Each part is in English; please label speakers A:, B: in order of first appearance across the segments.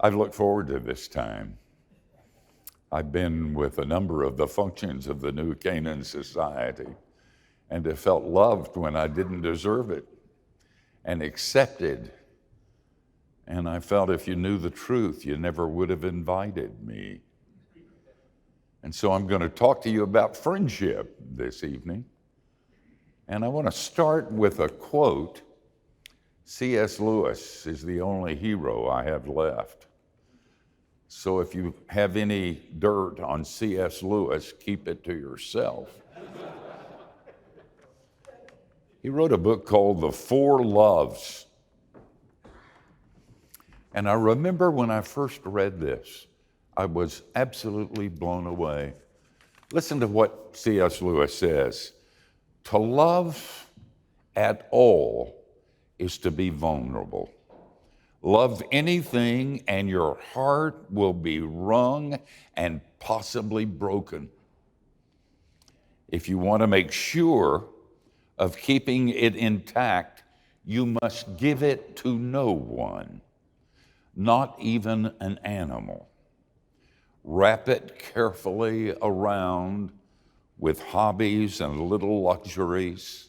A: I've looked forward to this time. I've been with a number of the functions of the New Canaan Society and have felt loved when I didn't deserve it and accepted. And I felt if you knew the truth, you never would have invited me. And so I'm going to talk to you about friendship this evening. And I want to start with a quote. C.S. Lewis is the only hero I have left. So if you have any dirt on C.S. Lewis, keep it to yourself. He wrote a book called The Four Loves. And I remember when I first read this, I was absolutely blown away. Listen to what C.S. Lewis says. To love at all is to be vulnerable. Love anything and your heart will be wrung and possibly broken. If you want to make sure of keeping it intact, you must give it to no one, not even an animal. Wrap it carefully around with hobbies and little luxuries.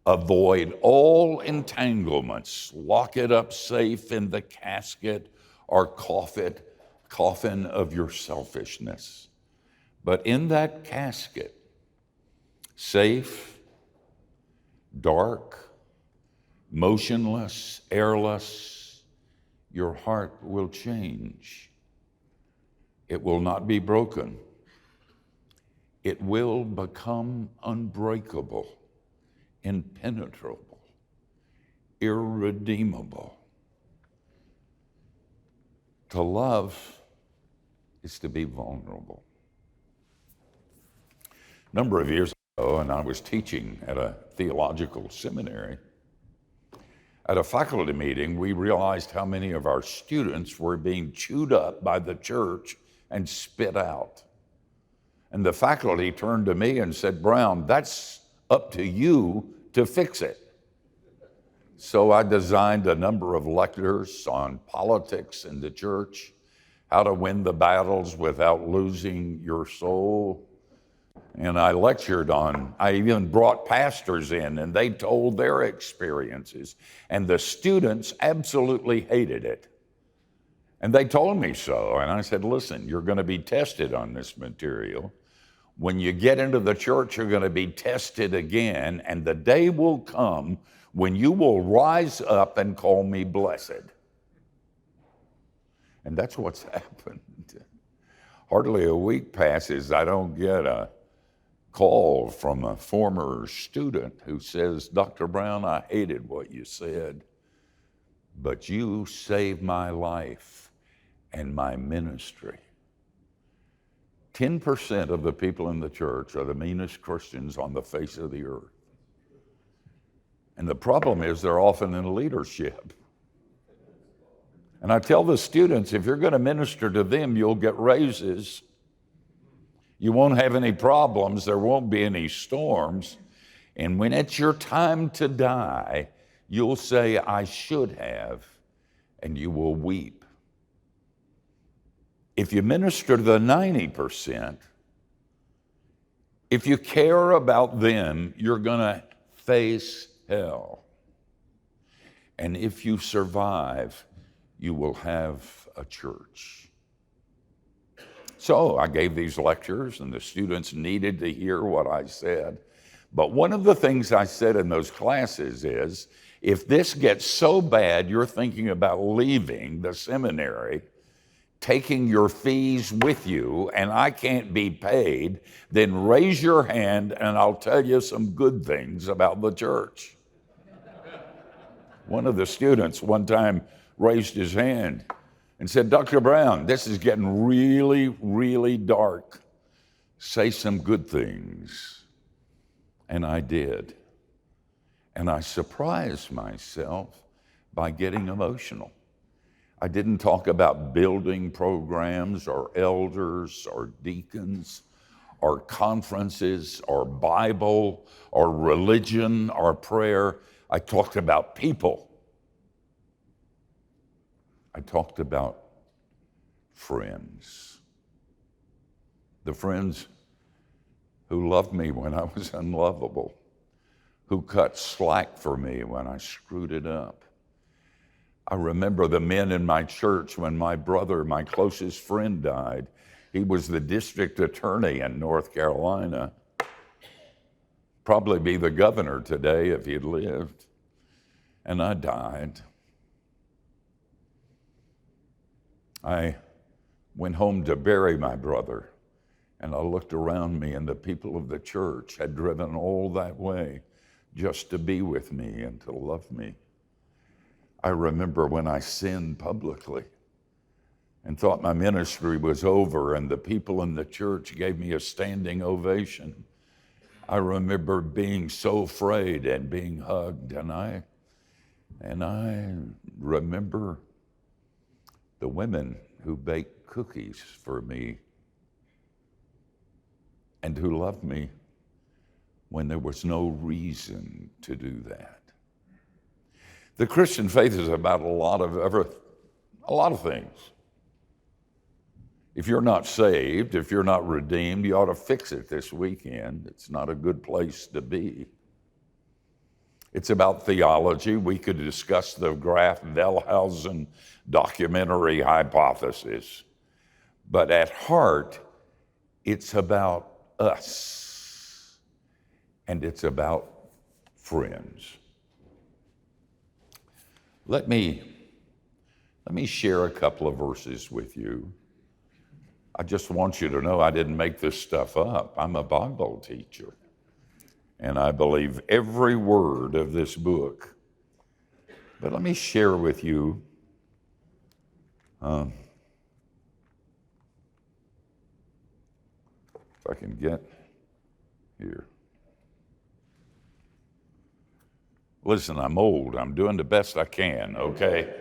A: Avoid all entanglements. Lock it up safe in the casket or coffin of your selfishness. But in that casket, safe, dark, motionless, airless, your heart will change. It will not be broken. It will become unbreakable, impenetrable, irredeemable. To love is to be vulnerable. A number of years ago, and I was teaching at a theological seminary, at a faculty meeting, we realized how many of our students were being chewed up by the church and spit out. And the faculty turned to me and said, "Brown, that's up to you to fix it." So I designed a number of lectures on politics in the church, how to win the battles without losing your soul. And I even brought pastors in and they told their experiences. And the students absolutely hated it. And they told me so. And I said, listen, you're going to be tested on this material. When you get into the church, you're going to be tested again. And the day will come when you will rise up and call me blessed. And that's what's happened. Hardly a week passes, I don't get a call from a former student who says, "Dr. Brown, I hated what you said, but you saved my life and my ministry." 10% of the people in the church are the meanest Christians on the face of the earth. And the problem is they're often in leadership. And I tell the students, if you're going to minister to them, you'll get raises. You won't have any problems. There won't be any storms. And when it's your time to die, you'll say, "I should have," and you will weep. If you minister to the 90%, if you care about them, you're going to face hell. And if you survive, you will have a church. So I gave these lectures, and the students needed to hear what I said. But one of the things I said in those classes is, if this gets so bad you're thinking about leaving the seminary, taking your fees with you, and I can't be paid, then raise your hand and I'll tell you some good things about the church. One of the students one time raised his hand and said, "Dr. Brown, this is getting really, really dark. Say some good things." And I did. And I surprised myself by getting emotional. I didn't talk about building programs or elders or deacons or conferences or Bible or religion or prayer. I talked about people. I talked about friends. The friends who loved me when I was unlovable, who cut slack for me when I screwed it up. I remember the men in my church when my brother, my closest friend, died. He was the district attorney in North Carolina. Probably be the governor today if he'd lived. And I died. I went home to bury my brother, and I looked around me, and the people of the church had driven all that way just to be with me and to love me. I remember when I sinned publicly and thought my ministry was over, and the people in the church gave me a standing ovation. I remember being so afraid and being hugged, and I remember the women who baked cookies for me and who loved me when there was no reason to do that. The Christian faith is about a lot of things. If you're not saved, if you're not redeemed, you ought to fix it this weekend. It's not a good place to be. It's about theology. We could discuss the Graf-Wellhausen documentary hypothesis. But at heart, it's about us. And it's about friends. Let me share a couple of verses with you. I just want you to know I didn't make this stuff up. I'm a Bible teacher. And I believe every word of this book. But let me share with you if I can get here. Listen, I'm old. I'm doing the best I can, okay?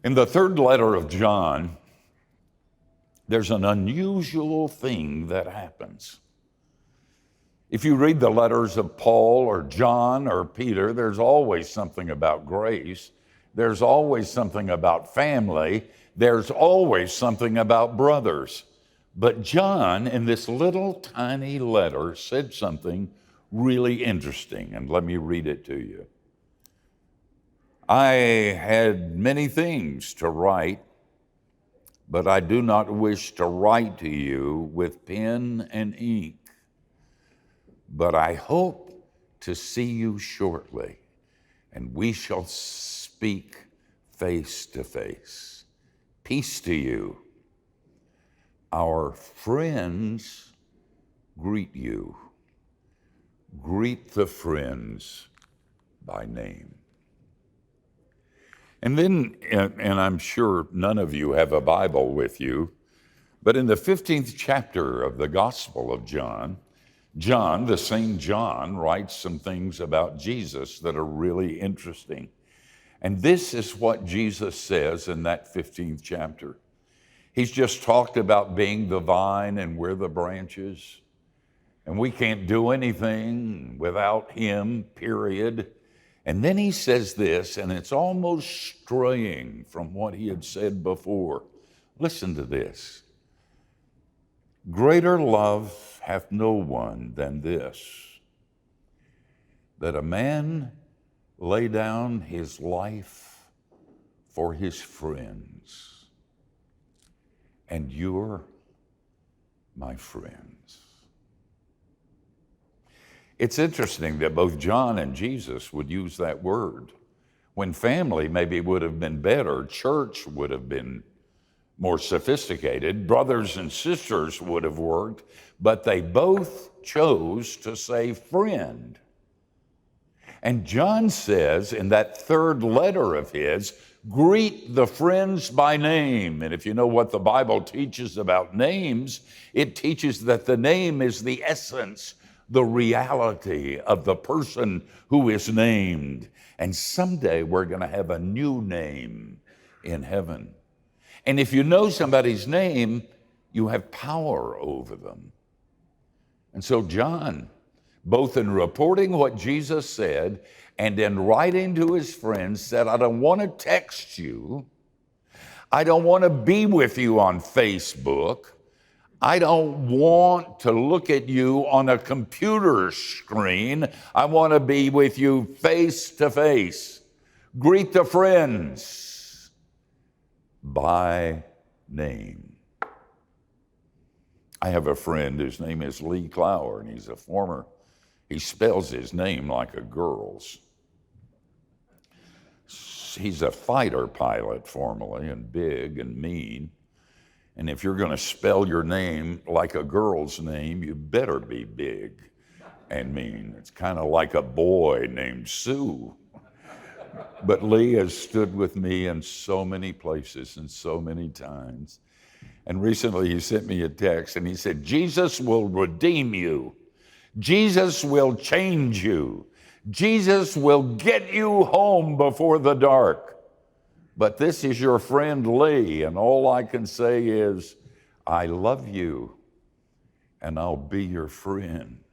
A: In the third letter of John, there's an unusual thing that happens. If you read the letters of Paul or John or Peter, there's always something about grace. There's always something about family. There's always something about brothers. But John, in this little tiny letter, said something really interesting, and let me read it to you. I had many things to write, but I do not wish to write to you with pen and ink. But I hope to see you shortly, and we shall speak face to face. Peace to you. Our friends greet you. Greet the friends by name. And then, and I'm sure none of you have a Bible with you, but in the 15th chapter of the Gospel of John, John, the same John, writes some things about Jesus that are really interesting. And this is what Jesus says in that 15th chapter. He's just talked about being the vine and we're the branches. And we can't do anything without him, period. And then he says this, and it's almost straying from what he had said before. Listen to this. Greater love hath no one than this, that a man lay down his life for his friends. And you're my friends. It's interesting that both John and Jesus would use that word. When family maybe would have been better, church would have been more sophisticated, brothers and sisters would have worked, but they both chose to say friend. And John says in that third letter of his, greet the friends by name. And if you know what the Bible teaches about names, it teaches that the name is the essence, the reality of the person who is named. And someday we're going to have a new name in heaven. And if you know somebody's name, you have power over them. And so John both in reporting what Jesus said and in writing to his friends, said, I don't want to text you. I don't want to be with you on Facebook. I don't want to look at you on a computer screen. I want to be with you face to face. Greet the friends by name. I have a friend whose name is Lee Clower, and he spells his name like a girl's. He's a fighter pilot formerly, and big and mean. And if you're going to spell your name like a girl's name, you better be big and mean. It's kind of like a boy named Sue. But Lee has stood with me in so many places and so many times. And recently he sent me a text and he said, Jesus will redeem you. Jesus will change you. Jesus will get you home before the dark. But this is your friend Lee, and all I can say is, I love you, and I'll be your friend.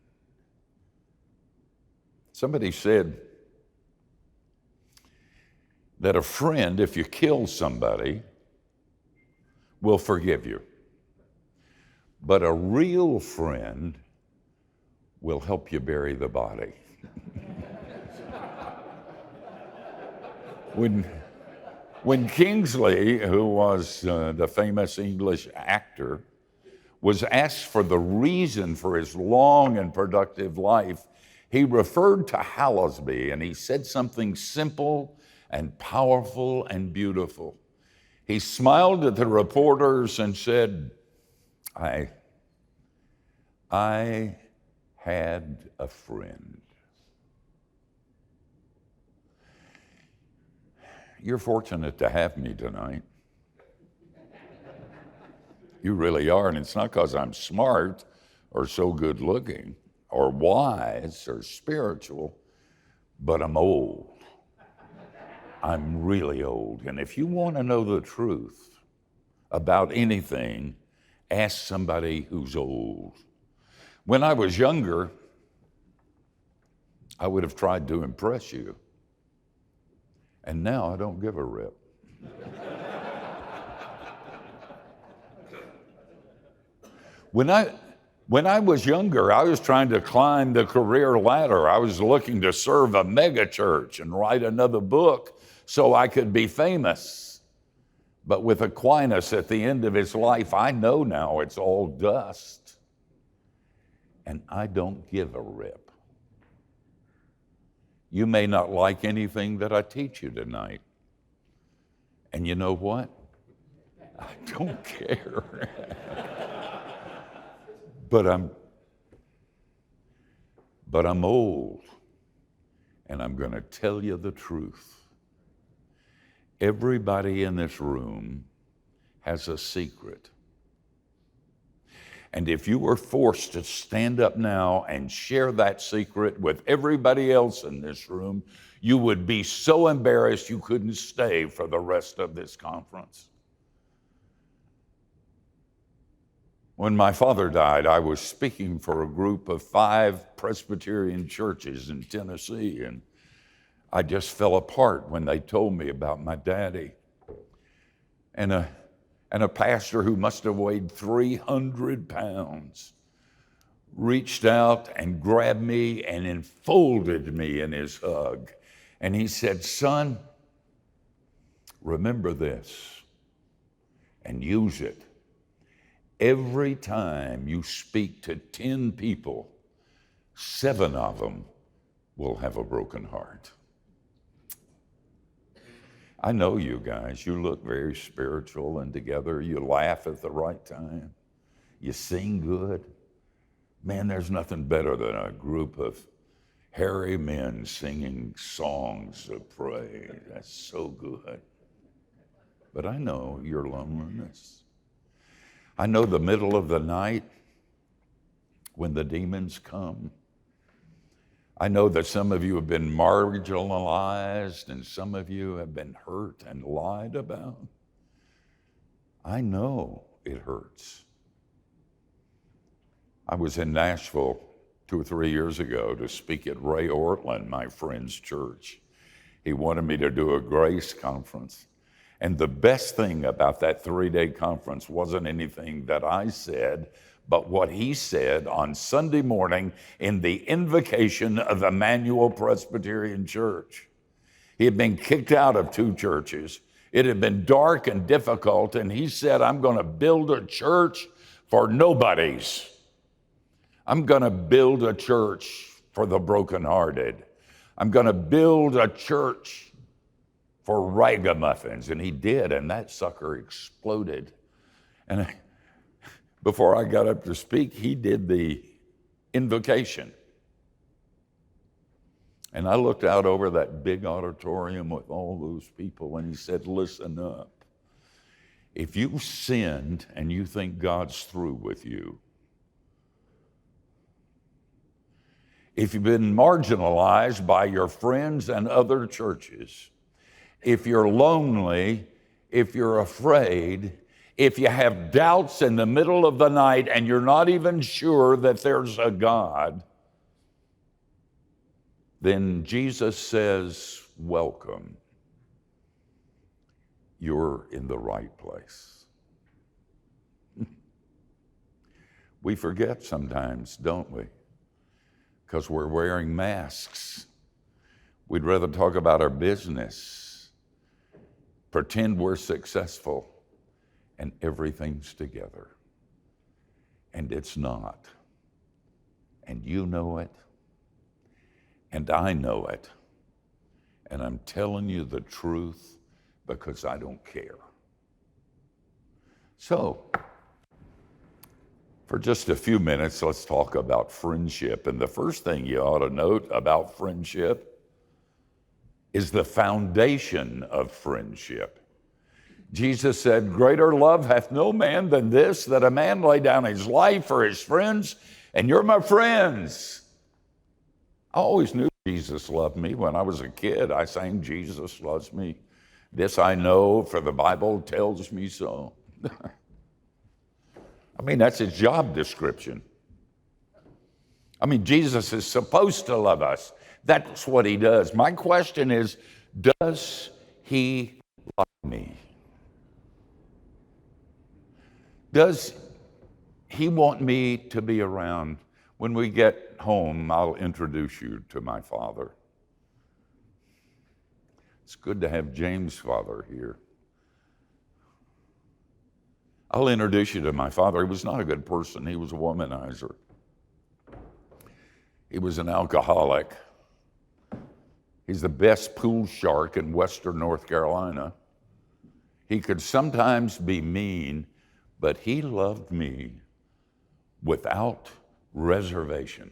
A: Somebody said that a friend, if you kill somebody, will forgive you. But a real friend will help you bury the body. When Kingsley, who was the famous English actor, was asked for the reason for his long and productive life, he referred to Halsby, and he said something simple and powerful and beautiful. He smiled at the reporters and said, I had a friend. You're fortunate to have me tonight. You really are, and it's not because I'm smart or so good looking or wise or spiritual, but I'm old. I'm really old, and if you want to know the truth about anything, ask somebody who's old. When I was younger, I would have tried to impress you. And now I don't give a rip. When I was younger, I was trying to climb the career ladder. I was looking to serve a mega church and write another book so I could be famous. But with Aquinas at the end of his life, I know now it's all dust. And I don't give a rip. You may not like anything that I teach you tonight. And you know what? I don't care. But I'm old, and I'm going to tell you the truth. Everybody in this room has a secret. And if you were forced to stand up now and share that secret with everybody else in this room, you would be so embarrassed you couldn't stay for the rest of this conference. When my father died, I was speaking for a group of 5 Presbyterian churches in Tennessee, and I just fell apart when they told me about my daddy. And a pastor who must have weighed 300 pounds reached out and grabbed me and enfolded me in his hug. And he said, son, remember this and use it. Every time you speak to 10 people, 7 of them will have a broken heart. I know you guys. You look very spiritual and together. You laugh at the right time. You sing good. Man, there's nothing better than a group of hairy men singing songs of praise. That's so good. But I know your loneliness. I know the middle of the night when the demons come. I know that some of you have been marginalized and some of you have been hurt and lied about. I know it hurts. I was in Nashville 2 or 3 years ago to speak at Ray Ortland, my friend's church. He wanted me to do a grace conference. And the best thing about that 3-day conference wasn't anything that I said, but what he said on Sunday morning in the invocation of Emmanuel Presbyterian Church. He had been kicked out of 2 churches. It had been dark and difficult, and he said, I'm going to build a church for nobodies. I'm going to build a church for the brokenhearted. I'm going to build a church for ragamuffins. And he did, and that sucker exploded. And before I got up to speak, he did the invocation. And I looked out over that big auditorium with all those people, and he said, listen up. If you've sinned and you think God's through with you, if you've been marginalized by your friends and other churches, if you're lonely, if you're afraid, if you have doubts in the middle of the night and you're not even sure that there's a God, then Jesus says, welcome. You're in the right place. We forget sometimes, don't we? Because we're wearing masks. We'd rather talk about our business, pretend we're successful, and everything's together. And it's not. And you know it. And I know it. And I'm telling you the truth because I don't care. So, for just a few minutes, let's talk about friendship. And the first thing you ought to note about friendship is the foundation of friendship. Jesus said, greater love hath no man than this, that a man lay down his life for his friends, and you're my friends. I always knew Jesus loved me. When I was a kid, I sang, Jesus loves me. This I know, for the Bible tells me so. I mean, that's his job description. I mean, Jesus is supposed to love us. That's what he does. My question is, does he love me? Does he want me to be around? When we get home, I'll introduce you to my father. It's good to have James' father here. I'll introduce you to my father. He was not a good person. He was a womanizer. He was an alcoholic. He's the best pool shark in Western North Carolina. He could sometimes be mean, but he loved me without reservation.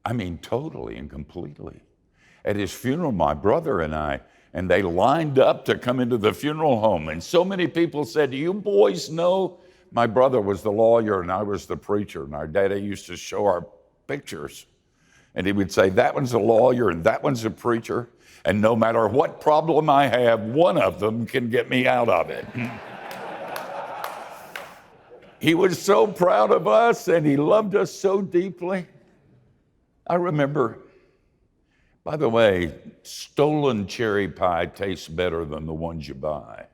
A: I mean, totally and completely. At his funeral, my brother and they lined up to come into the funeral home. And so many people said, do you boys know? My brother was the lawyer and I was the preacher. And our daddy used to show our pictures. And he would say, that one's a lawyer and that one's a preacher. And no matter what problem I have, one of them can get me out of it. He was so proud of us and he loved us so deeply. I remember, by the way, stolen cherry pie tastes better than the ones you buy.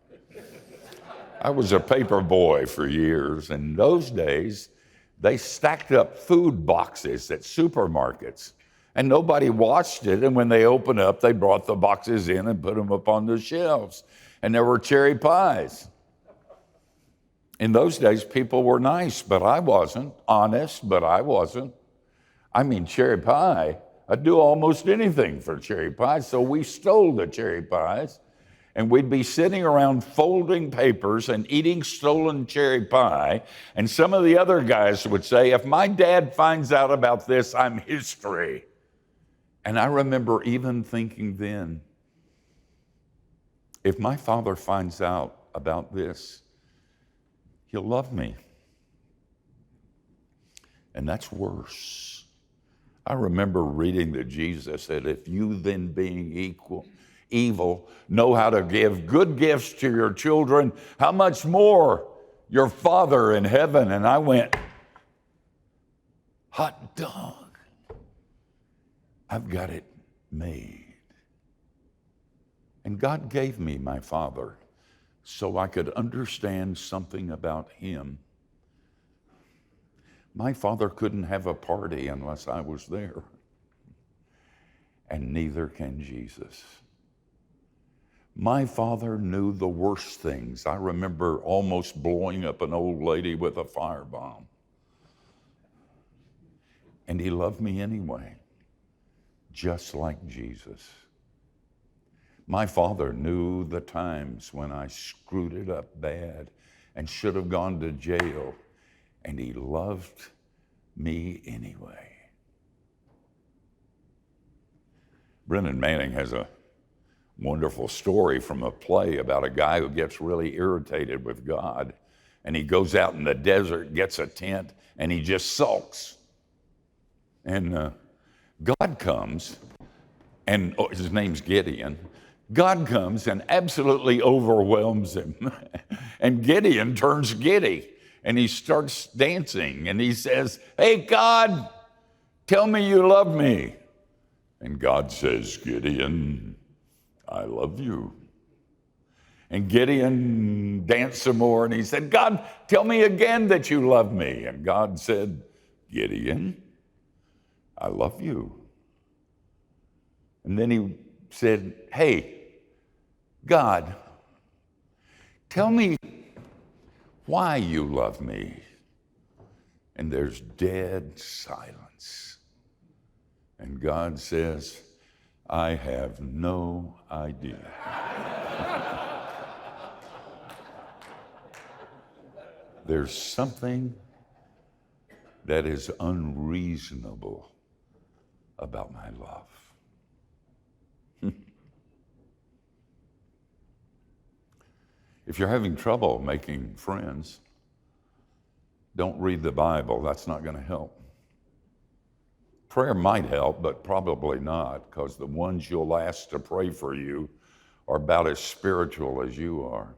A: I was a paper boy for years. In those days, they stacked up food boxes at supermarkets, and nobody watched it. And when they opened up, they brought the boxes in and put them up on the shelves. And there were cherry pies. In those days, people were nice, but I wasn't. Honest, but I wasn't. I mean, cherry pie. I'd do almost anything for cherry pie. So we stole the cherry pies, and we'd be sitting around folding papers and eating stolen cherry pie. And some of the other guys would say, if my dad finds out about this, I'm history. And I remember even thinking then, if my father finds out about this, he'll love me. And that's worse. I remember reading that Jesus said, if you then being evil know how to give good gifts to your children, how much more your Father in heaven? And I went, hot dog. I've got it made. And God gave me my father so I could understand something about him. My father couldn't have a party unless I was there. And neither can Jesus. My father knew the worst things. I remember almost blowing up an old lady with a firebomb. And he loved me anyway, just like Jesus. My father knew the times when I screwed it up bad and should have gone to jail, and he loved me anyway. Brennan Manning has a wonderful story from a play about a guy who gets really irritated with God, and he goes out in the desert, gets a tent, and he just sulks. And God comes, and his name's Gideon. God comes and absolutely overwhelms him. And Gideon turns giddy, and he starts dancing, and he says, "Hey, God, tell me you love me." And God says, "Gideon, I love you." And Gideon danced some more, and he said, "God, tell me again that you love me." And God said, "Gideon, I love you." And then he said, "Hey, God, tell me why you love me." And there's dead silence. And God says, "I have no idea." There's something that is unreasonable about my love. If you're having trouble making friends, don't read the Bible. That's not going to help. Prayer might help, but probably not, because the ones you'll ask to pray for you are about as spiritual as you are.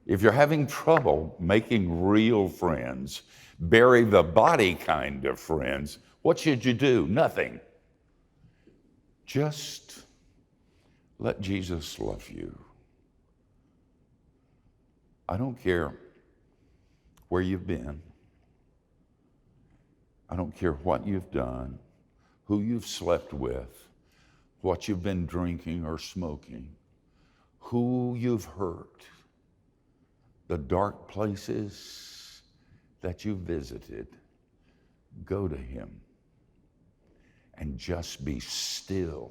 A: If you're having trouble making real friends, bury the body kind of friends, what should you do? Nothing. Just let Jesus love you. I don't care where you've been. I don't care what you've done, who you've slept with, what you've been drinking or smoking, who you've hurt, the dark places that you visited. Go to him and just be still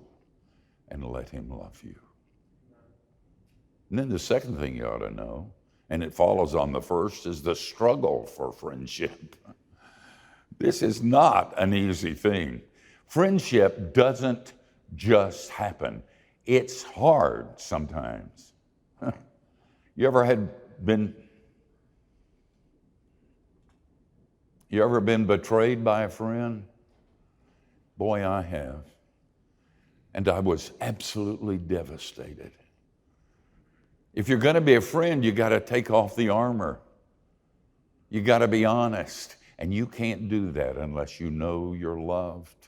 A: and let him love you. And then the second thing you ought to know, and it follows on the first, is the struggle for friendship. This is not an easy thing. Friendship doesn't just happen. It's hard sometimes. You ever been betrayed by a friend? Boy, I have. And I was absolutely devastated. If you're going to be a friend, you got to take off the armor. You got to be honest. And you can't do that unless you know you're loved.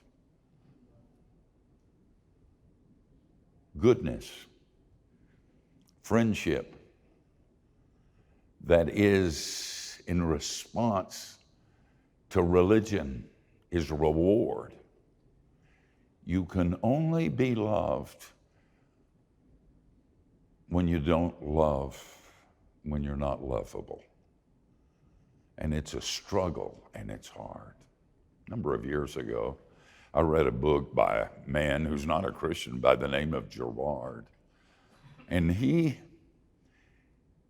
A: Goodness, friendship that is in response to religion is reward. You can only be loved when you don't love, when you're not lovable. And it's a struggle, and it's hard. A number of years ago, I read a book by a man who's not a Christian by the name of Gerard. And he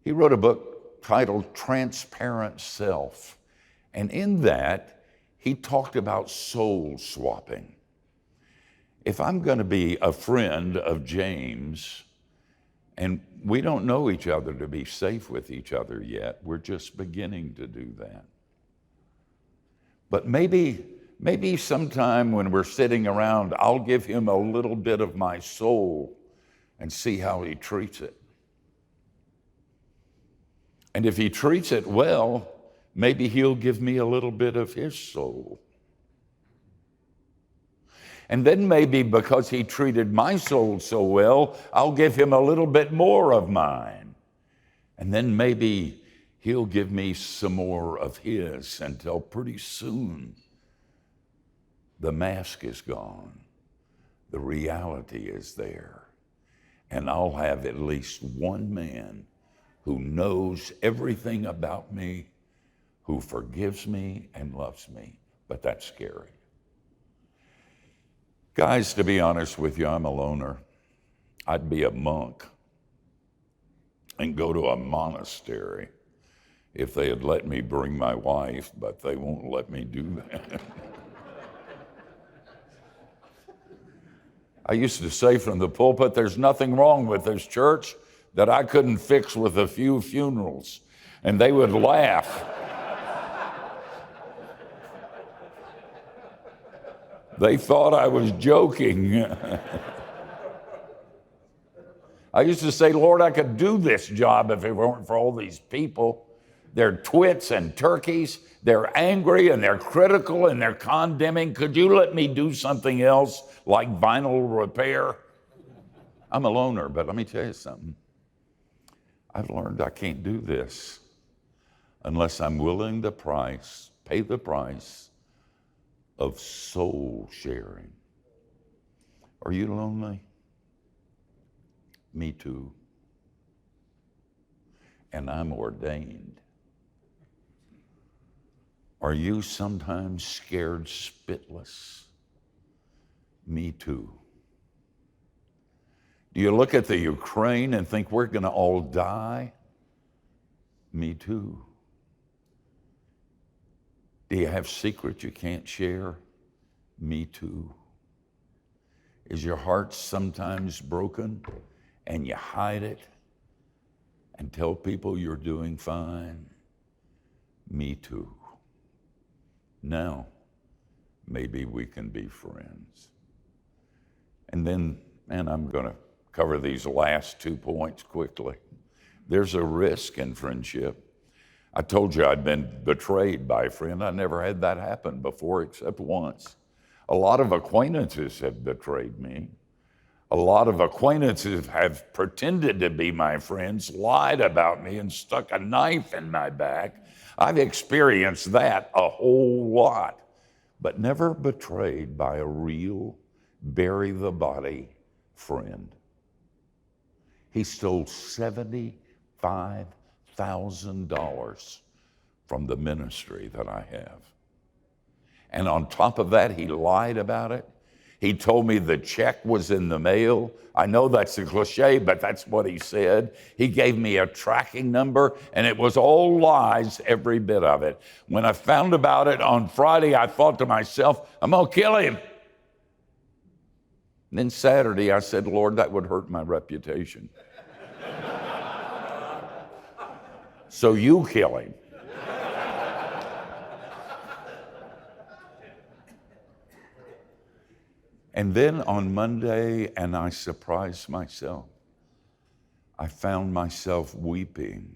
A: wrote a book titled Transparent Self. And in that, he talked about soul swapping. If I'm going to be a friend of James, and we don't know each other to be safe with each other yet, we're just beginning to do that. But maybe sometime when we're sitting around, I'll give him a little bit of my soul and see how he treats it. And if he treats it well, maybe he'll give me a little bit of his soul. And then maybe because he treated my soul so well, I'll give him a little bit more of mine. And then maybe he'll give me some more of his until pretty soon the mask is gone. The reality is there. And I'll have at least one man who knows everything about me, who forgives me and loves me. But that's scary. Guys, to be honest with you, I'm a loner. I'd be a monk and go to a monastery if they had let me bring my wife, but they won't let me do that. I used to say from the pulpit, there's nothing wrong with this church that I couldn't fix with a few funerals. And they would laugh. They thought I was joking. I used to say, Lord, I could do this job if it weren't for all these people. They're twits and turkeys. They're angry and they're critical and they're condemning. Could you let me do something else like vinyl repair? I'm a loner, but let me tell you something. I've learned I can't do this unless I'm willing to pay the price of soul sharing. Are you lonely? Me too. And I'm ordained. Are you sometimes scared spitless? Me too. Do you look at the Ukraine and think we're going to all die? Me too. Do you have secrets you can't share? Me too. Is your heart sometimes broken and you hide it and tell people you're doing fine? Me too. Now, maybe we can be friends. And then, and I'm going to cover these last 2 points quickly. There's a risk in friendship. I told you I'd been betrayed by a friend. I never had that happen before except once. A lot of acquaintances have betrayed me. A lot of acquaintances have pretended to be my friends, lied about me, and stuck a knife in my back. I've experienced that a whole lot, but never betrayed by a real, bury-the-body friend. He stole $75,000 from the ministry that I have. And on top of that, he lied about it. He told me the check was in the mail. I know that's a cliche, but that's what he said. He gave me a tracking number, and it was all lies, every bit of it. When I found about it on Friday, I thought to myself, I'm going to kill him. And then Saturday, I said, Lord, that would hurt my reputation. So you kill him. And then on Monday, and I surprised myself, I found myself weeping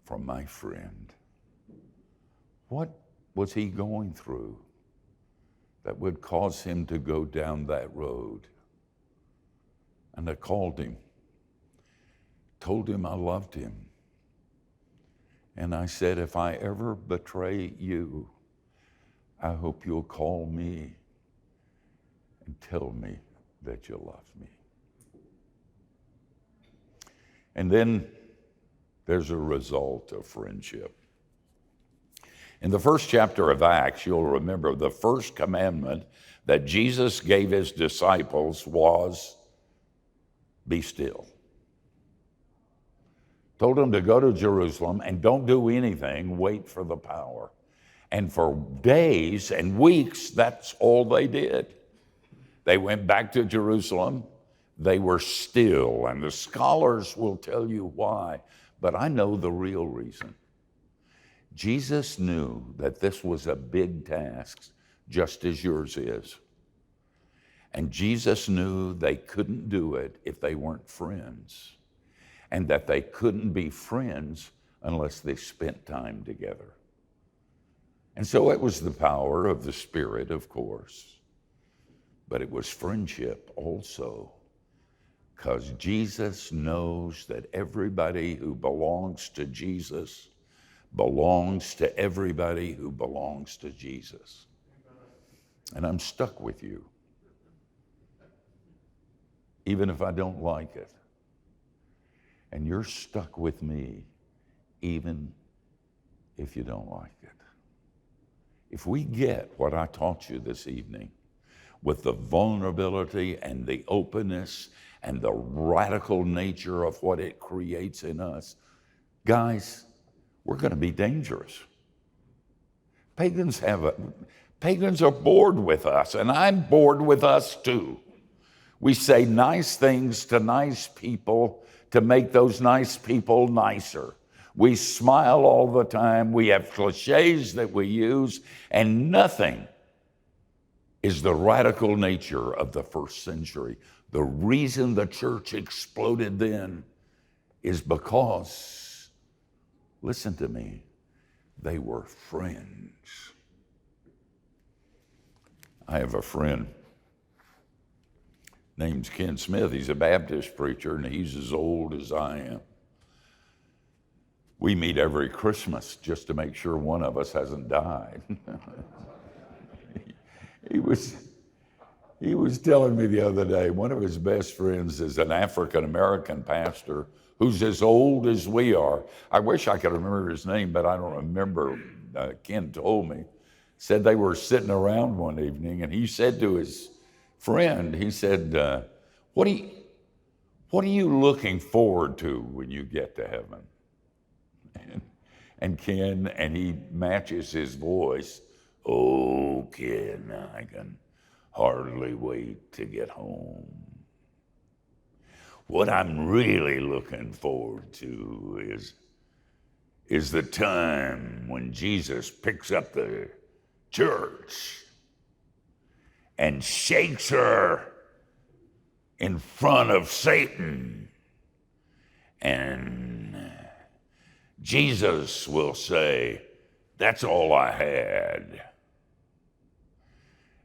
A: from my friend. What was he going through that would cause him to go down that road? And I called him, told him I loved him. And I said, if I ever betray you, I hope you'll call me and tell me that you love me. And then there's a result of friendship. In the first chapter of Acts, you'll remember the first commandment that Jesus gave his disciples was, be still. Told them to go to Jerusalem and don't do anything, wait for the power. And for days and weeks, that's all they did. They went back to Jerusalem. They were still, and the scholars will tell you why, but I know the real reason. Jesus knew that this was a big task, just as yours is. And Jesus knew they couldn't do it if they weren't friends, and that they couldn't be friends unless they spent time together. And so it was the power of the Spirit, of course. but it was friendship also. Because Jesus knows that everybody who belongs to Jesus belongs to everybody who belongs to Jesus. And I'm stuck with you, even if I don't like it. And you're stuck with me, even if you don't like it. If we get what I taught you this evening, with the vulnerability and the openness and the radical nature of what it creates in us, guys, we're going to be dangerous. Pagans are bored with us, and I'm bored with us too. We say nice things to nice people to make those nice people nicer. We smile all the time. We have cliches that we use, and nothing is the radical nature of the first century. The reason the church exploded then is because, listen to me, they were friends. I have a friend named Ken Smith. He's a Baptist preacher, and he's as old as I am. We meet every Christmas just to make sure one of us hasn't died. He was telling me the other day, one of his best friends is an African-American pastor who's as old as we are. I wish I could remember his name, but I don't remember. Ken told me. Said they were sitting around one evening, and he said to his friend, he said, what are you looking forward to when you get to heaven? And Ken, and he matches his voice, "Oh, Ken, I can hardly wait to get home. What I'm really looking forward to is the time when Jesus picks up the church and shakes her in front of Satan, and Jesus will say, 'That's all I had,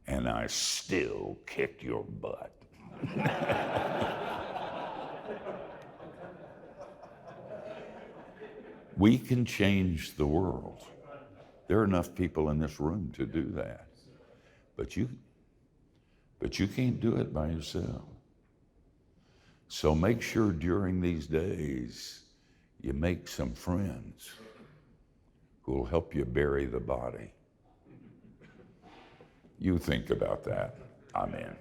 A: and I still kicked your butt.'" We can change the world. There are enough people in this room to do that. But you can't do it by yourself. So make sure during these days you make some friends who will help you bury the body. You think about that. Amen.